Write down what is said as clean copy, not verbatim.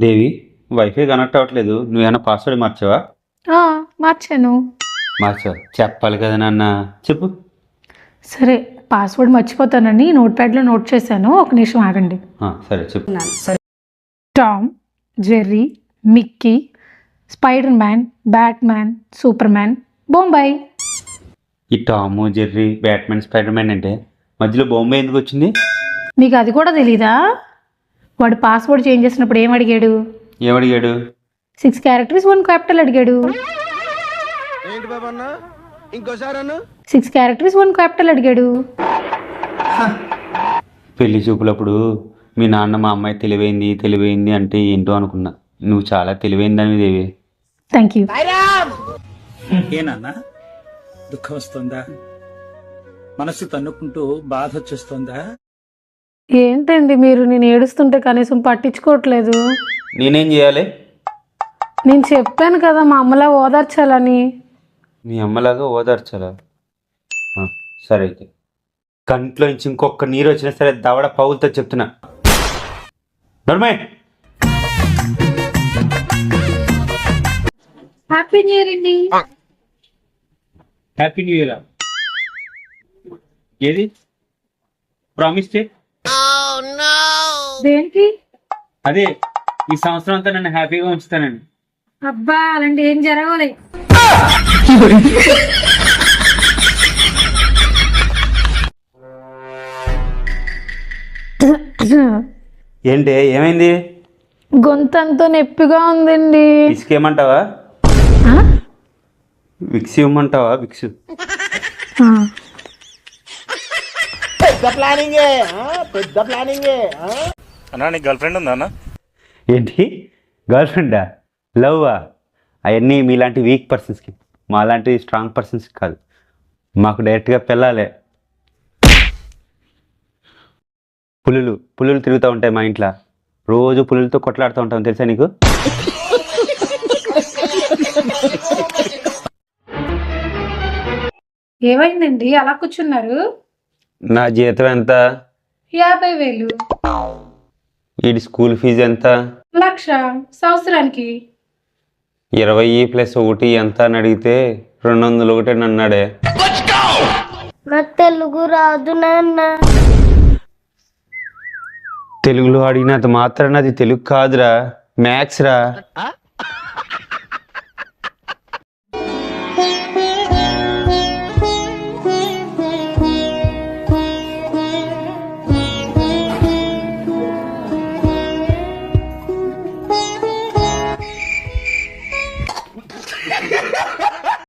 దేవి, wifi connect అవ్వట్లేదు. నువ్వేమైనా password మార్చావా? మార్చాను. మార్చావు, చెప్పాలి కదా నాన్న. చెప్పు. సరే, పాస్వర్డ్ మర్చిపోతానని నోట్ ప్యాడ్లో నోట్ చేశాను, ఒక నిమిషం ఆగండి. సరే చెప్పు. Tom, Jerry, Mickey, spider man, bat man, super man, Bombay. ఈ టాము, జెర్రీ, బ్యాట్మెన్, స్పైడర్ మ్యాన్ అంటే మధ్యలో బొంబే ఎందుకు వచ్చింది? మీకు అది కూడా తెలీదా? వాడు పాస్వర్డ్ చేంజ్ చేసినప్పుడు ఏం అడిగాడు? ఏమడిగాడు? 6 క్యారెక్టర్స్ 1 క్యాపిటల్ అడిగాడు. 6 క్యారెక్టర్స్ 1 క్యాపిటల్ అడిగాడు. పెళ్లి చూపులప్పుడు మీ నాన్న మా అమ్మాయి తెలివైంది తెలివైంది అంటే ఏంటో అనుకున్నా. నువ్వు చాలా తెలివైందని దేవి. Thank you. ఏనన్నా దుఃఖం వస్తుందా? మనసు తన్నుకుంటూ బాధ వచ్చేస్తుందా? ఏంటండి మీరు, నేను ఏడుస్తుంటే కనీసం పట్టించుకోవట్లేదు. నేనేం చేయాలి? నేను చెప్పాను కదా మా అమ్మలా ఓదార్చాలని. మీ అమ్మలాగా ఓదార్చాలా? సరే అయితే కంట్లో నుంచి ఇంకొక నీరు వచ్చినా సరే దవడ పౌలతో చెప్తున్నా. నర్మే, హ్యాపీ న్యూ ఇయర్ అండి. Happy new year. ఏది ప్రామిస్ చే? దేనికి? అదే ఈ సంవత్సరం అంతా నన్ను హ్యాపీగా ఉంచుతానండి. అబ్బా, అలాంటి ఏం జరగలే. ఏంటి, ఏమైంది? గొంతంతా నొప్పిగా ఉందండి. ఇసుకేమంటావా? విక్స్ ఇవ్వమంటావా? విక్స్. అన్నా నీకు గర్ల్ ఫ్రెండ్ ఉందా అన్న? ఏంటి గర్ల్ ఫ్రెండా? లవ్వా? అవన్నీ మీలాంటి వీక్ పర్సన్స్కి, మాలాంటి స్ట్రాంగ్ పర్సన్స్కి కాదు. మాకు డైరెక్ట్గా పెళ్ళాలే. పులులు తిరుగుతూ ఉంటాయి మా ఇంట్లో. రోజు పులులతో కొట్లాడుతూ ఉంటాం, తెలుసా నీకు? ఏమైందండి అలా కూర్చున్నారు? నా జీతం ఎంత? 50,000. వీడి స్కూల్ ఫీజు ఎంత? 1,00,000 సంవత్సరానికి. 20 + 1 ఎంత అని అడిగితే 201 అన్నాడే. నాకు తెలుగు రాదు నాన్న. తెలుగులో అడిగినంత మాత్రాన అది తెలుగు కాదురా, మ్యాథ్స్ రా.